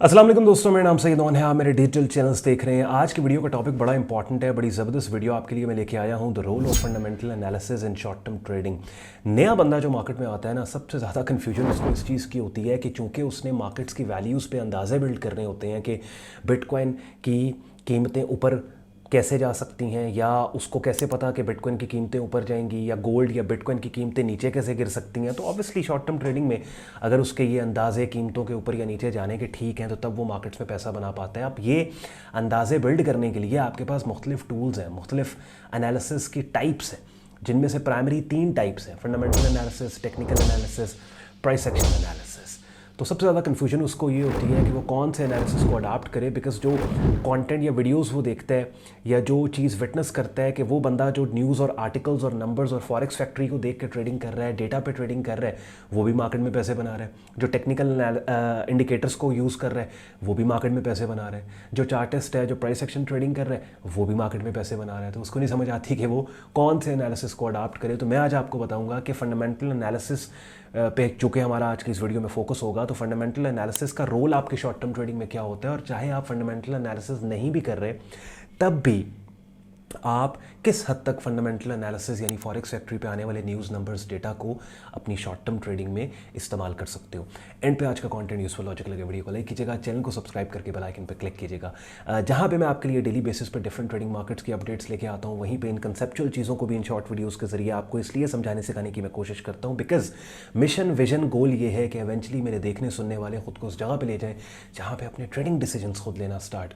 अस्सलाम वालेकुम दोस्तों, मेरा नाम सईद ओन है। आप मेरे डिजिटल चैनल्स देख रहे हैं। आज की वीडियो का टॉपिक बड़ा इंपॉर्टेंट है, बड़ी ज़बरदस्त वीडियो आपके लिए मैं लेके आया हूं। The role of fundamental analysis in short term trading. नया बंदा जो मार्केट में आता है ना, सबसे ज़्यादा कन्फ्यूजन उसको इस चीज़ की होती है कि चूँकि उसने मार्केट्स की वैल्यूज़ पे अंदाज़े बिल्ड करने होते हैं कि बिटकॉइन की कीमतें ऊपर कैसे जा सकती हैं, या उसको कैसे पता कि बिटकॉइन की कीमतें ऊपर जाएंगी, या गोल्ड या बिटकॉइन की कीमतें नीचे कैसे गिर सकती हैं। तो ऑब्वियसली शॉर्ट टर्म ट्रेडिंग में अगर उसके ये अंदाजे कीमतों के ऊपर या नीचे जाने के ठीक हैं, तो तब वो मार्केट्स में पैसा बना पाता है। अब ये अंदाजे बिल्ड करने के लिए आपके पास मुख्तलिफ टूल्स हैं, मुख्तलिफ एनालिसिस की टाइप्स हैं, जिनमें से प्राइमरी 3 टाइप्स हैं: fundamental analysis, technical analysis, price action analysis. तो सबसे ज़्यादा कन्फ्यूजन उसको ये होती है कि वो कौन से एनालिसिस को अडाप्ट करे, बिकॉज जो कंटेंट या वीडियोस वो देखता है या जो चीज़ विटनेस करता है कि वो बंदा जो न्यूज़ और आर्टिकल्स और नंबर्स और फॉरेक्स फैक्ट्री को देख के ट्रेडिंग कर रहा है, डेटा पे ट्रेडिंग कर रहा है, वो भी मार्केट में पैसे बना रहा है। जो टेक्निकल इंडिकेटर्स को यूज़ कर रहा है, वो भी मार्केट में पैसे बना रहा है। जो चार्टिस्ट है, जो प्राइस एक्शन ट्रेडिंग कर रहा है, वो भी मार्केट में पैसे बना रहा है। तो उसको नहीं समझ आती कि वो कौन से एनालिसिस को अडाप्ट करे। तो मैं आज आपको बताऊँगा कि फंडामेंटल एनालिसिस पे चूँकि हमारा आज की इस वीडियो में फोकस होगा, तो फंडामेंटल एनालिसिस का रोल आपके शॉर्ट टर्म ट्रेडिंग में क्या होता है, और चाहे आप फंडामेंटल एनालिसिस नहीं भी कर रहे तब भी आप किस हद तक फंडामेंटल एनालिसिस यानी फॉरेक्स फैक्ट्री पे आने वाले न्यूज़, नंबर्स, डेटा को अपनी शॉर्ट टर्म ट्रेडिंग में इस्तेमाल कर सकते हो। एंड पे आज का कंटेंट यूजफुल लॉजिक लगे, वीडियो को लाइक कीजिएगा, चैनल को सब्सक्राइब करके बेल आइकन पर क्लिक कीजिएगा, जहाँ पे मैं आपके लिए डेली बेसिस पर डिफरेंट ट्रेडिंग मार्केट्स की अपडेट्स लेके आता हूँ। वहीं पर इन कंसेप्चुअल चीज़ों को भी इन शॉर्ट वीडियोज़ के जरिए आपको इसलिए समझाने सिखाने की मैं कोशिश करता हूँ, बिकॉज मिशन, विजन, गोल ये है कि एवेंचुअली मेरे देखने सुनने वाले खुद को उस जगह पर ले जाएँ जहाँ पर अपने ट्रेडिंग डिसीजंस खुद लेना स्टार्ट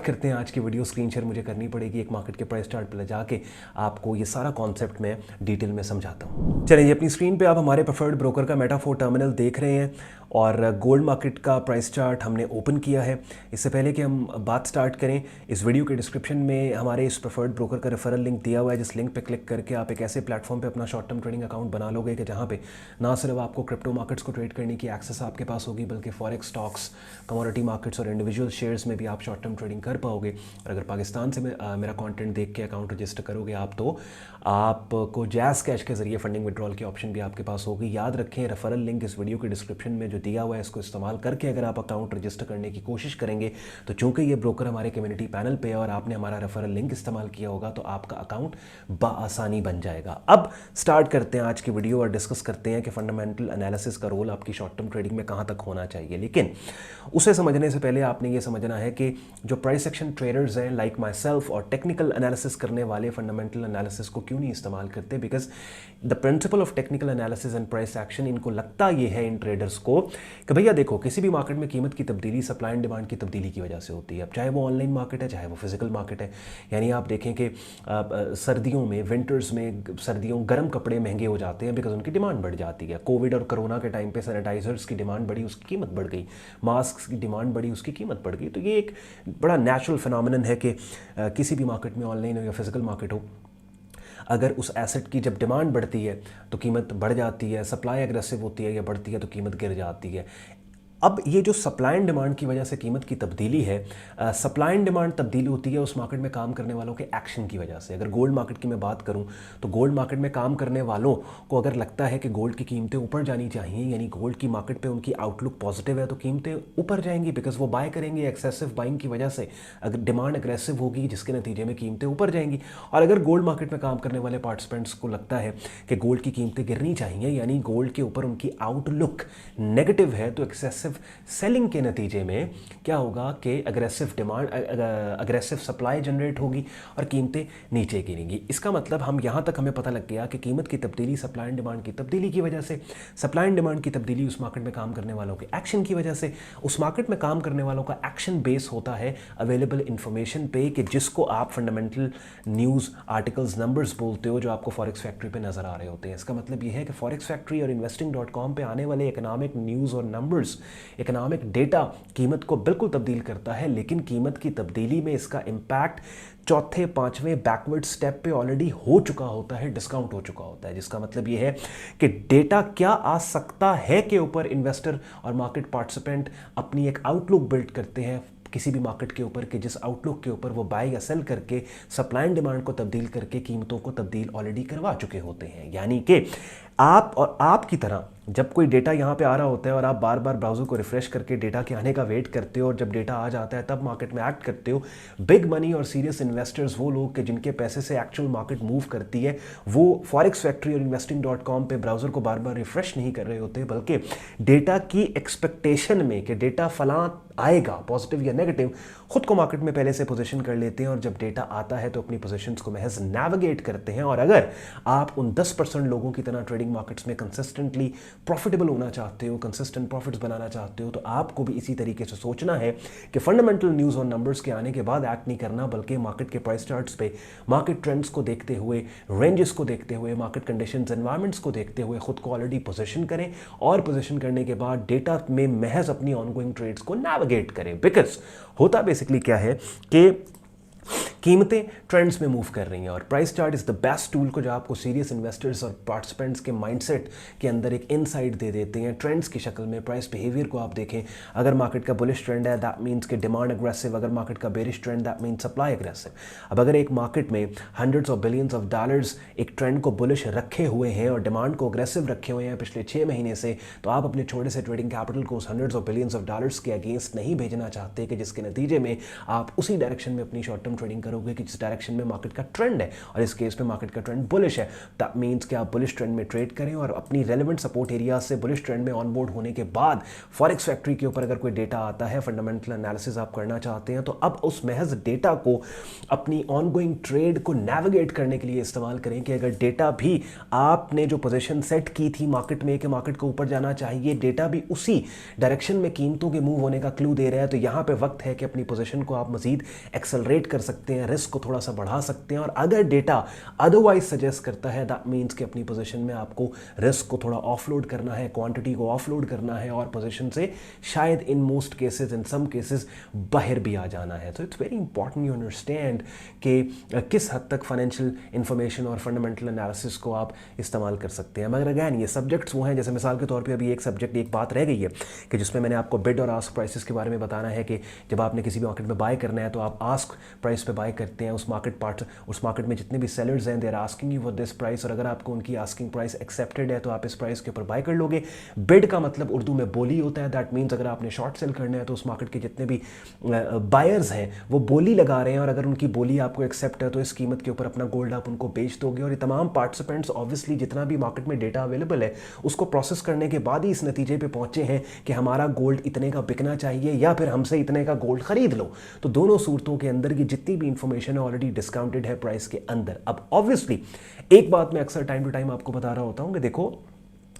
करते हैं। आज की वीडियो स्क्रीन शेयर मुझे करनी पड़ेगी, एक मार्केट के प्राइस चार्ट पर जाके आपको ये सारा कॉन्सेप्ट मैं डिटेल में समझाता हूँ। चलिए, अपनी स्क्रीन पे आप हमारे प्रेफर्ड ब्रोकर का मेटाफोर टर्मिनल देख रहे हैं और गोल्ड मार्केट का प्राइस चार्ट हमने ओपन किया है। इससे पहले कि हम बात स्टार्ट करें, इस वीडियो के डिस्क्रिप्शन में हमारे इस प्रेफर्ड ब्रोकर का रेफरल लिंक दिया हुआ है, जिस लिंक पे क्लिक करके आप एक ऐसे प्लेटफॉर्म पे अपना शॉर्ट टर्म ट्रेडिंग अकाउंट बना लोगे कि जहाँ पे ना सिर्फ आपको क्रिप्टो मार्केट्स को ट्रेड करने की एक्सेस आपके पास होगी, बल्कि फॉरेक्स, स्टॉक्स, कमोडिटी मार्केट्स और इंडिविजुअल शेयर्स में भी आप शॉर्ट टर्म ट्रेडिंग कर पाओगे। और अगर पाकिस्तान से मेरा कॉन्टेंट देख के अकाउंट रजिस्टर करोगे आप, तो आपको जैज़ कैश के जरिए फंडिंग विड्रॉल की ऑप्शन भी आपके पास होगी। याद रखें, रेफरल लिंक इस वीडियो के डिस्क्रिप्शन में जो दिया हुआ है, इसको इस्तेमाल करके अगर आप अकाउंट रजिस्टर करने की कोशिश करेंगे, तो चूंकि ये ब्रोकर हमारे कम्युनिटी पैनल पे है और आपने हमारा रेफरल लिंक इस्तेमाल किया होगा, तो आपका अकाउंट बआसानी बन जाएगा। अब स्टार्ट करते हैं आज की वीडियो और डिस्कस करते हैं कि फंडामेंटल एनालिसिस का रोल आपकी शॉर्ट टर्म ट्रेडिंग में कहाँ तक होना चाहिए। लेकिन उसे समझने से पहले आपने ये समझना है कि जो प्राइस एक्शन ट्रेडर्स हैं लाइक माई सेल्फ, और टेक्निकल एनालिसिस करने वाले फंडामेंटल एनालिसिस को क्यों नहीं इस्तेमाल करते, because the principle of technical analysis and price action, इनको लगता ये है इन ट्रेडर्स को कि भैया देखो, किसी भी मार्केट में कीमत की तब्दीली सप्लाई एंड डिमांड की तब्दीली की वजह से होती है। अब चाहे वो ऑनलाइन मार्केट है, चाहे वो फिजिकल मार्केट है। यानी आप देखें कि सर्दियों में, विंटर्स में, सर्दियों गर्म कपड़े महंगे हो जाते हैं बिकॉज उनकी डिमांड बढ़ जाती है। कोविड और कोरोना के टाइम पे सैनिटाइजर्स की डिमांड बढ़ी, उसकी कीमत बढ़ गई। मास्क की डिमांड बढ़ी, उसकी कीमत बढ़ गई। तो ये एक बड़ा नेचुरल फिनोमिनन है कि किसी भी मार्केट में, ऑनलाइन हो या फिजिकल मार्केट हो, अगर उस एसेट की जब डिमांड बढ़ती है तो कीमत बढ़ जाती है, सप्लाई एग्रेसिव होती है या बढ़ती है तो कीमत गिर जाती है। अब ये जो सप्लाई एंड डिमांड की वजह से कीमत की तब्दीली है, सप्लाई एंड डिमांड तब्दीली होती है उस मार्केट में काम करने वालों के एक्शन की वजह से। अगर गोल्ड मार्केट की मैं बात करूं, तो गोल्ड मार्केट में काम करने वालों को अगर लगता है कि गोल्ड की कीमतें ऊपर जानी चाहिए, यानी गोल्ड की मार्केट पे उनकी आउटलुक पॉजिटिव है, तो कीमतें ऊपर जाएंगी, बिकॉज वो बाय करेंगे। एक्सेसिव बाइंग की वजह से अगर डिमांड एग्रेसिव होगी, जिसके नतीजे में कीमतें ऊपर जाएंगी। और अगर गोल्ड मार्केट में काम करने वाले पार्टिसिपेंट्स को लगता है कि गोल्ड की कीमतें गिरनी चाहिए, यानी गोल्ड के ऊपर उनकी आउटलुक नेगेटिव है, तो एक्सेसिव सेलिंग के नतीजे में क्या होगा कि aggressive demand, aggressive supply generate होगी और कीमतें नीचे गिरेंगी। इसका मतलब हम यहाँ तक हमें पता लग गया कि कीमत की तब्दीली सप्लाई एंड डिमांड की तब्दीली की वजह से, सप्लाई एंड डिमांड की तब्दीली उस मार्केट में काम करने वालों के एक्शन की वजह से, उस मार्केट में काम करने वालों का एक्शन बेस होता है अवेलेबल इंफॉर्मेशन पे, कि जिसको आप फंडामेंटल न्यूज़, आर्टिकल्स, नंबर्स बोलते हो, जो आपको फॉरेक्स फैक्ट्री पे नजर आ रहे होते हैं। इसका मतलब यह है कि फॉरेक्स फैक्ट्री और investing.com पे आने वाले इकोनॉमिक न्यूज़ और नंबर्स, इकोनॉमिक डेटा कीमत को बिल्कुल तब्दील करता है, लेकिन कीमत की तब्दीली में इसका इम्पैक्ट चौथे, पांचवें बैकवर्ड स्टेप पे ऑलरेडी हो चुका होता है, डिस्काउंट हो चुका होता है। जिसका मतलब ये है कि डेटा क्या आ सकता है के ऊपर इन्वेस्टर और मार्केट पार्टिसिपेंट अपनी एक आउटलुक बिल्ड करते हैं किसी भी मार्केट के ऊपर, कि जिस आउटलुक के ऊपर वो बाय या सेल करके सप्लाई एंड डिमांड को तब्दील करके कीमतों को तब्दील ऑलरेडी करवा चुके होते हैं। यानी कि आप और आपकी तरह जब कोई डेटा यहाँ पे आ रहा होता है और आप बार बार ब्राउज़र को रिफ्रेश करके डेटा के आने का वेट करते हो और जब डेटा आ जाता है तब मार्केट में एक्ट करते हो, बिग मनी और सीरियस इन्वेस्टर्स, वो लोग के जिनके पैसे से एक्चुअल मार्केट मूव करती है, वो फॉरेक्स फैक्ट्री और इन्वेस्टिंग.com पे ब्राउज़र को बार बार रिफ्रेश नहीं कर रहे होते, बल्कि डेटा की एक्सपेक्टेशन में कि डेटा फलां आएगा पॉजिटिव या नेगेटिव, खुद को मार्केट में पहले से पोजीशन कर लेते हैं और जब डेटा आता है तो अपनी पोजीशंस को महज नेविगेट करते हैं। और अगर आप उन 10% लोगों की तरह ट्रेडिंग मार्केट्स में कंसिस्टेंटली प्रॉफिटेबल होना चाहते हो, कंसिस्टेंट प्रॉफिट्स बनाना चाहते हो, तो आपको भी इसी तरीके से सोचना है कि फंडामेंटल न्यूज़ और नंबर्स के आने के बाद एक्ट नहीं करना, बल्कि मार्केट के प्राइस चार्ट्स पे मार्केट ट्रेंड्स को देखते हुए, रेंजेस को देखते हुए, मार्केट कंडीशंस एनवायरमेंट्स को देखते हुए खुद को ऑलरेडी पोजीशन करें और पोजीशन करने के बाद डेटा में महज अपनी ऑनगोइंग ट्रेड्स को नेविगेट करें। बिकॉज होता बेसिकली क्या है कि कीमतें ट्रेंड्स में मूव कर रही हैं और price chart is the best tool को जो आपको सीरियस इन्वेस्टर्स और पार्टिसिपेंट्स के माइंडसेट के अंदर एक इनसाइट दे देते हैं ट्रेंड्स की शक्ल में। प्राइस बिहेवियर को आप देखें, अगर मार्केट का बुलिश ट्रेंड है दैट मीन्स कि डिमांड अग्रेसिव, अगर मार्केट का bearish trend that means supply aggressive. अब अगर एक मार्केट में hundreds of billions of dollars एक ट्रेंड को बुलिश रखे हुए हैं और डिमांड को अग्रेसिव रखे हुए हैं पिछले 6 महीने से, तो आप अपने छोटे से ट्रेडिंग कैपिटल को उस hundreds of billions of dollars के अगेंस्ट नहीं भेजना चाहते कि जिसके नतीजे में आप उसी डायरेक्शन में अपनी शॉर्ट टर्म ट्रेडिंग करोगे कि जिस डायरेक्शन में मार्केट का ट्रेंड है, और इस केस में मार्केट का ट्रेंड बुलिश है। दैट मींस कि आप बुलिश ट्रेंड में ट्रेड करें और अपनी रेलेवेंट सपोर्ट एरिया से बुलिश ट्रेंड में ऑनबोर्ड होने के बाद फॉरेक्स फैक्ट्री के ऊपर अगर कोई डेटा आता है, फंडामेंटल एनालिसिस आप करना चाहते हैं, तो अब उस महज डेटा को अपनी ऑनगोइंग ट्रेड को नेविगेट करने के लिए इस्तेमाल करें कि अगर डेटा भी आपने जो पोजीशन सेट की थी मार्केट में कि मार्केट को ऊपर जाना चाहिए, डेटा भी उसी डायरेक्शन में कीमतों के मूव होने का क्लू दे रहा है, तो यहां पे वक्त है कि अपनी पोजीशन को आप मजीद एक्सेलरेट कर सकते हैं, रिस्क को थोड़ा सा बढ़ा सकते हैं। और अगर डेटा अदरवाइज सजेस्ट करता है दैट मींस कि अपनी पोजीशन में आपको रिस्क को थोड़ा ऑफलोड करना है, क्वांटिटी को ऑफलोड करना है और पोजीशन से शायद in most cases, in some cases बाहर भी आ जाना है। तो it's very important you understand कि किस हद तक फाइनेंशियल इंफॉर्मेशन और फंडामेंटल एनालिसिस को आप इस्तेमाल कर सकते हैं। मगर अगैन ये सब्जेक्ट्स वो हैं, जैसे मिसाल के तौर पे अभी एक बात रह गई है कि जिसमें मैंने आपको बिड और आस्क प्राइसेस के बारे में बताना है कि जब आपने किसी भी मार्केट में बाय करना है तो आप आस्क प्राइस पे बाय करते हैं। उस मार्केट में जितने भी सेलर्स हैं they are asking you for this price, और अगर आपको उनकी आस्किंग प्राइस एक्सेप्टेड है तो आप इस प्राइस के ऊपर बाय कर लोगे। बिड का मतलब उर्दू में बोली होता है। दैट मीन्स अगर आपने शॉर्ट सेल करना है तो उस मार्केट के जितने भी बायर्स हैं वो बोली लगा रहे हैं और अगर उनकी बोली आपको एक्सेप्ट है तो इस कीमत के ऊपर अपना गोल्ड आप उनको बेच दोगे। और ये तमाम पार्टिसिपेंट्स ऑब्वियसली जितना भी मार्केट में डेटा अवेलेबल है उसको प्रोसेस करने के बाद ही इस नतीजे पे पहुंचे हैं कि हमारा गोल्ड इतने का बिकना चाहिए या फिर हमसे इतने का गोल्ड खरीद लो। तो दोनों सूरतों के अंदर की जितनी भी इंफॉर्मेशन है ऑलरेडी डिस्काउंटेड है प्राइस के अंदर। अब ऑब्वियसली एक बात मैं अक्सर टाइम टू टाइम आपको बता रहा होता हूं कि देखो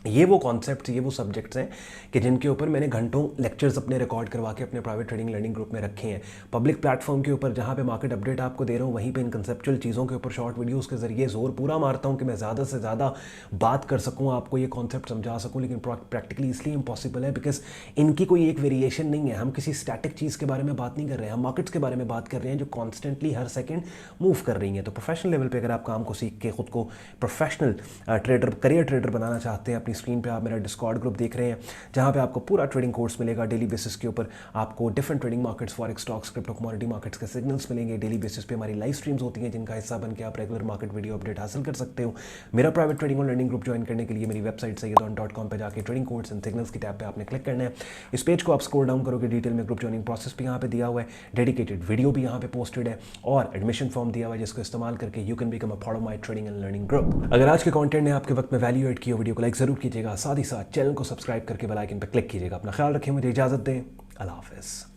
ये वो कॉन्सेप्ट्स, ये वो सब्जेक्ट्स हैं कि जिनके ऊपर मैंने घंटों लेक्चर्स अपने रिकॉर्ड करवा के अपने प्राइवेट ट्रेडिंग लर्निंग ग्रुप में रखे हैं। पब्लिक प्लेटफॉर्म के ऊपर जहाँ पे मार्केट अपडेट आपको दे रहा हूँ वहीं पे इन कंसेप्चुअल चीज़ों के ऊपर शॉर्ट वीडियोस के जरिए जोर पूरा मारता हूँ कि मैं ज़्यादा से ज़्यादा बात कर सकूँ, आपको ये कॉन्सेप्ट समझा सकूँ, लेकिन प्रैक्टिकली इसलिए इम्पॉसिबल है बिकॉज इनकी कोई एक वेरिएशन नहीं है। हम किसी स्टैटिक चीज़ के बारे में बात नहीं कर रहे हैं, हम मार्केट्स के बारे में बात कर रहे हैं जो कॉन्स्टेंटली हर सेकेंड मूव कर रही हैं। तो प्रोफेशनल लेवल पर अगर आप काम को सीख के खुद को प्रोफेशनल ट्रेडर, करियर ट्रेडर बनाना चाहते हैं, अपनी स्क्रीन पर आप मेरा डिस्कॉर्ड ग्रुप देख रहे हैं जहां पे आपको पूरा ट्रेडिंग कोर्स मिलेगा डेली बेसिस के ऊपर। आपको different trading markets, forex, stocks, crypto, commodity markets के सिग्नल्स मिलेंगे। डेली बेसिस पे हमारी लाइव स्ट्रीम्स होती हैं जिनका हिस्सा बन के आप रेगुलर मार्केट वीडियो अपडेट हासिल कर सकते हो। मेरा प्राइवेट ट्रेडिंग और लर्निंग ग्रुप ज्वाइन करने के लिए मेरी वेबसाइट sayyedon.com पे जाकर ट्रेडिंग कोर्स एंड सिग्नल्स की टैब पे आपने क्लिक करना है। इस पेज को आप स्क्रॉल डाउन करोगे, डिटेल में ग्रुप ज्वाइनिंग प्रोसेस भी यहाँ पे दिया हुआ है, डेडिकेटेड वीडियो भी यहाँ पे पोस्टेड है और एडमिशन फॉर्म दिया हुआ है जिसको इस्तेमाल करके you can become a part of my trading and learning group. अगर आज के कंटेंट ने आपके वक्त में वैल्यू एड किया, वीडियो को लाइक जरूर कीजिएगा, साथ ही साथ चैनल को सब्सक्राइब करके बेल आइकन पर क्लिक कीजिएगा। अपना ख्याल रखें, मुझे इजाजत दें, अल्लाह हाफिज़।